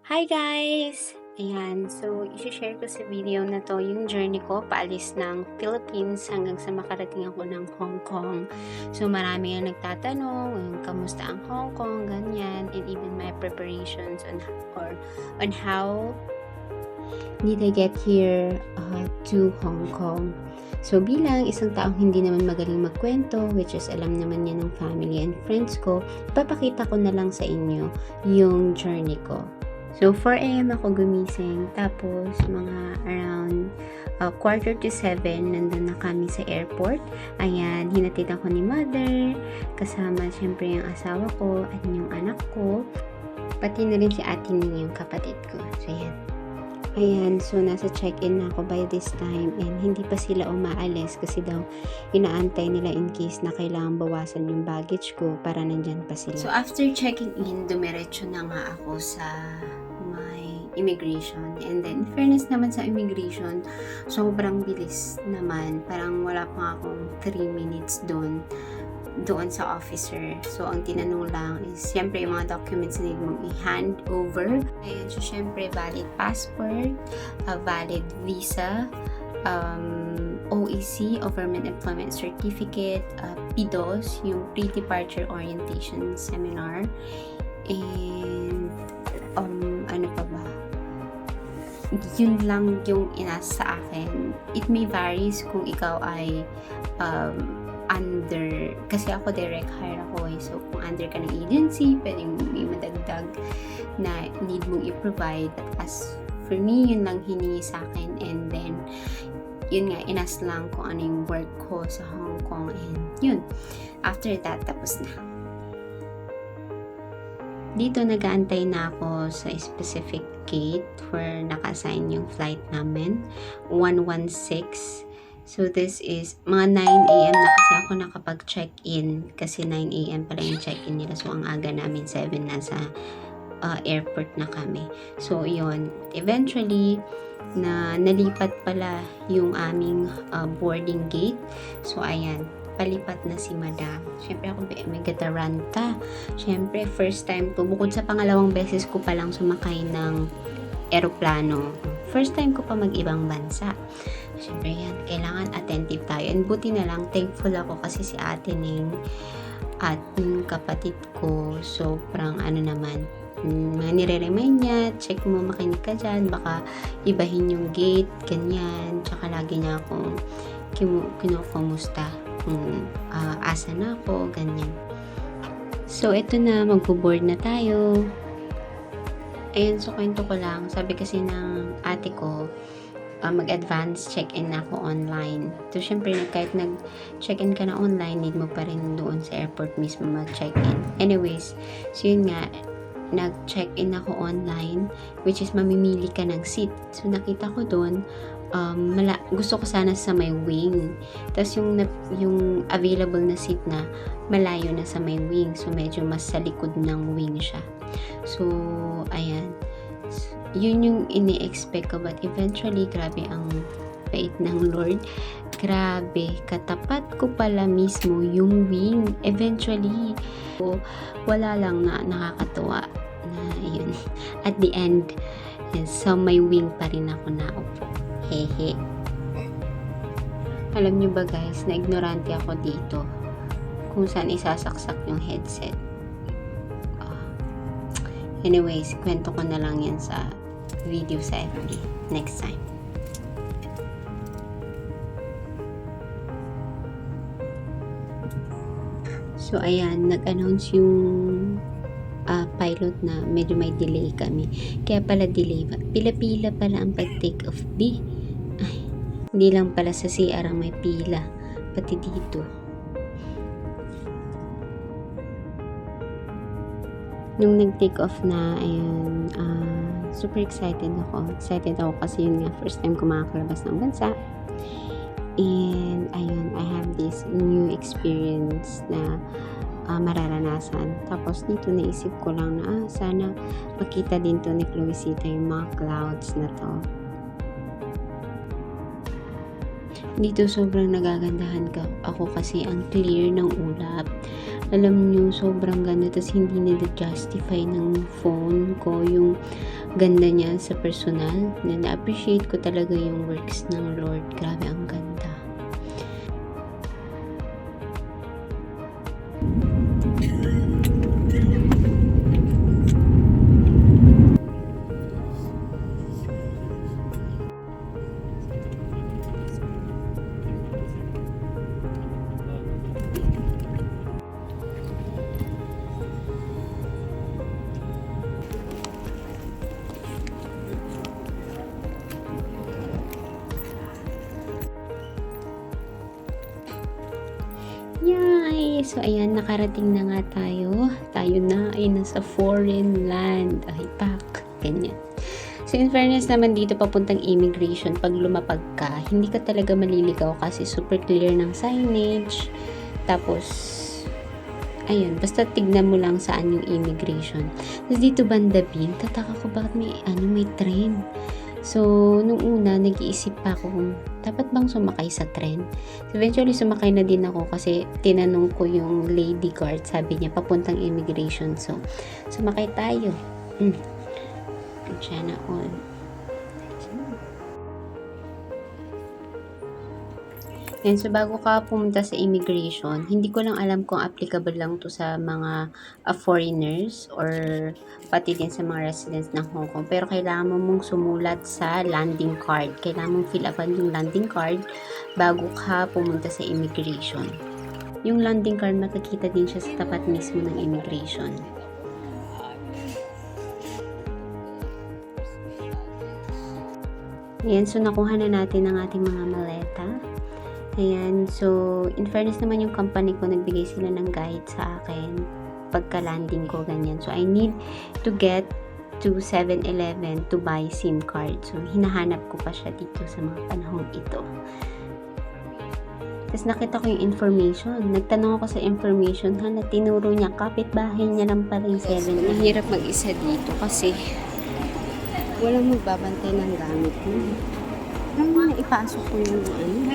Hi guys! Ayan, so isi-share ko sa video na to yung journey ko paalis ng Philippines hanggang sa makarating ako ng Hong Kong. So marami ang nagtatanong, kamusta ang Hong Kong, ganyan, and even my preparations on how did I get here to Hong Kong. So bilang isang taong hindi naman magaling magkwento, which is alam naman niya ng family and friends ko, ipapakita ko na lang sa inyo yung journey ko. So, 4 a.m. ako gumising. Tapos, mga around 6:45, nandun na kami sa airport. Ayan, hinatid ako ni mother. Kasama, syempre, yung asawa ko at yung anak ko. Pati na rin si ate niya, yung kapatid ko. So, ayan. Ayan, so nasa check-in na ako by this time and hindi pa sila umaalis kasi daw inaantay nila in case na kailangan bawasan yung baggage ko para nandyan pa sila. So after checking in, dumiretso na nga ako sa immigration. And then, in fairness naman sa immigration, sobrang bilis naman. Parang wala pa akong 3 minutes doon sa officer. So, ang tinanong lang is, syempre, yung mga documents na need mong i-hand over. Ayan, so, syempre, valid passport, valid visa, OEC, Government Employment Certificate, PDOS, yung Pre-Departure Orientation Seminar, and, ano pa ba? Yun lang yung inas sa akin. It may varies kung ikaw ay under, kasi ako direct hire ako eh. So, kung under ka ng agency, pwedeng may madagdag na need mong i-provide. As for me, yun lang hiningi sa akin. And then, yun nga, inas lang kung ano yung work ko sa Hong Kong. And yun, after that, tapos na. Dito nag-aantay na ako sa specific gate where naka-assign yung flight namin, 116. So this is mga 9 a.m. na kasi ako nakapag-check-in kasi 9 a.m. pala yung check-in nila. So ang aga namin 7 nasa airport na kami. So yun, eventually nalipat pala yung aming boarding gate. So ayan, palipat na si madam. Siyempre ako may gataranta. Siyempre first time ko, bukod sa pangalawang beses ko palang sumakay ng eroplano. First time ko pa mag-ibang bansa. Siyempre yan, kailangan attentive tayo. And buti na lang, thankful ako kasi si ate Ning at yung kapatid ko, sobrang ano naman, mga nire-remind niya, check mo, makinig ka dyan, baka ibahin yung gate, ganyan. Tsaka lagi niya akong kinukumusta kung asa na ako, ganyan. So, ito na, magbo-board na tayo. Ayan, so kwento ko lang. Sabi kasi ng ate ko, mag-advance check-in na ako online. So, syempre, kahit nag-check-in ka na online, need mo pa rin doon sa airport mismo mag-check-in. Anyways, so yun nga, nag-check-in ako online, which is mamimili ka ng seat. So, nakita ko doon, gusto ko sana sa may wing. Tapos yung available na seat na malayo na sa may wing. So, medyo mas sa likod ng wing siya. So, ayan. Yun yung ini-expect ko. But eventually, grabe ang bait ng Lord. Grabe, katapat ko pala mismo yung wing. Eventually, so, wala lang na nakakatuwa na yun. At the end, sa may wing pa rin ako naupo. Hehe. Alam nyo ba guys, na ignorante ako dito kung saan isasaksak yung headset. Anyways, kwento ko na lang yan sa video sa FB next time. So ayan, nag-announce yung pilot na medyo may delay kami. Kaya pala delay ba? Pila-pila pala ang pag-take off B. Ay, hindi lang pala sa CR ang may pila. Pati dito. Nung nag-take off na, ayun, super excited ako. Excited ako kasi yun nga, first time ko makakalabas ng bansa. And, ayun, I have this new experience na mararanasan. Tapos dito naisip ko lang na sana makita din to ni Chloecita yung mga clouds na to. Dito sobrang nagagandahan ako kasi ang clear ng ulap. Alam nyo, sobrang ganda. Tapos hindi na-justify ng phone ko yung ganda niya sa personal. Na-appreciate ko talaga yung works ng Lord. Grabe, ang ganda. Yay! So, ayan, nakarating na nga tayo. Tayo na ay nasa foreign land. Ay, pak. Ganyan. So, in fairness naman dito, papuntang immigration, pag lumapag ka, hindi ka talaga maliligaw kasi super clear ng signage. Tapos, ayun, basta tignan mo lang saan yung immigration. Tapos dito banda bin, tataka ko bakit may train. So, nung una, nag-iisip pa ako kung dapat bang sumakay sa tren. So, eventually, sumakay na din ako kasi tinanong ko yung lady guard. Sabi niya, papuntang immigration. So, sumakay tayo. Sana all. And so, bago ka pumunta sa immigration, hindi ko lang alam kung applicable lang to sa mga foreigners or pati din sa mga residents ng Hong Kong. Pero kailangan mo mong sumulat sa landing card. Kailangan mong fill upan yung landing card bago ka pumunta sa immigration. Yung landing card, makikita din siya sa tapat mismo ng immigration. Ayan, so nakuha na natin ang ating mga maleta. Ayan, so in fairness naman yung company ko, nagbigay sila ng guide sa akin pagka-landing ko, ganyan. So I need to get to 7-Eleven to buy SIM card. So hinahanap ko pa siya dito sa mga panahong ito. Tapos nakita ko yung information. Nagtanong ako sa information, na tinuro niya, kapitbahay niya lang pala yung 7-Eleven. Mahirap mag-isa dito kasi walang magbabantay ng gamit mo. Nang ipasok ko yung ano.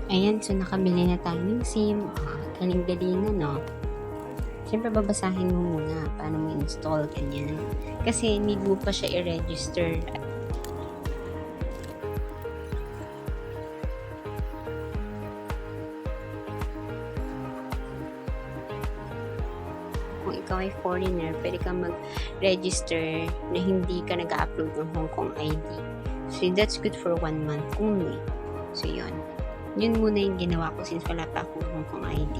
Ayan, so nakabili na tayo ng SIM. Galing-galingan, no? Siyempre, babasahin mo muna paano mo install, ganyan. Kasi, need mo pa siya i-register. Kung ikaw ay foreigner, pwede kang mag-register na hindi ka nag-upload ng Hong Kong ID. So, that's good for 1 month only. So, yun. Yun muna yung ginawa ko since wala pa akong Hong Kong ID.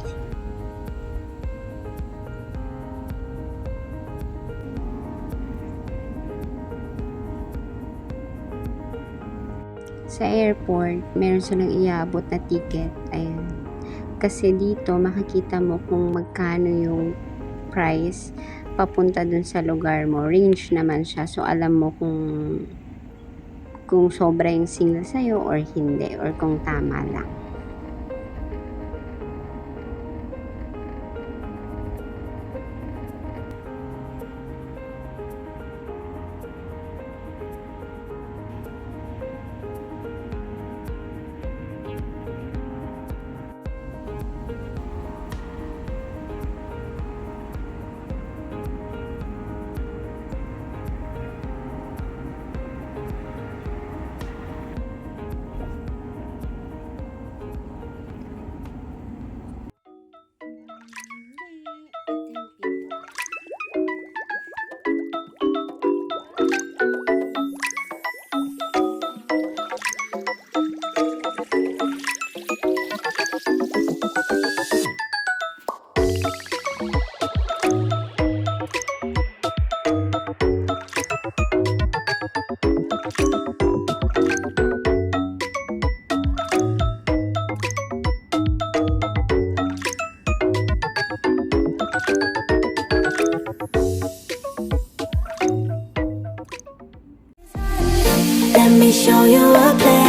Sa airport, meron silang iabot na ticket. Ayan. Kasi dito, makikita mo kung magkano yung price papunta dun sa lugar mo. Range naman siya. So, alam mo kung sobra yung signal sa'yo or hindi. Or kung tama lang. Let me show you a place.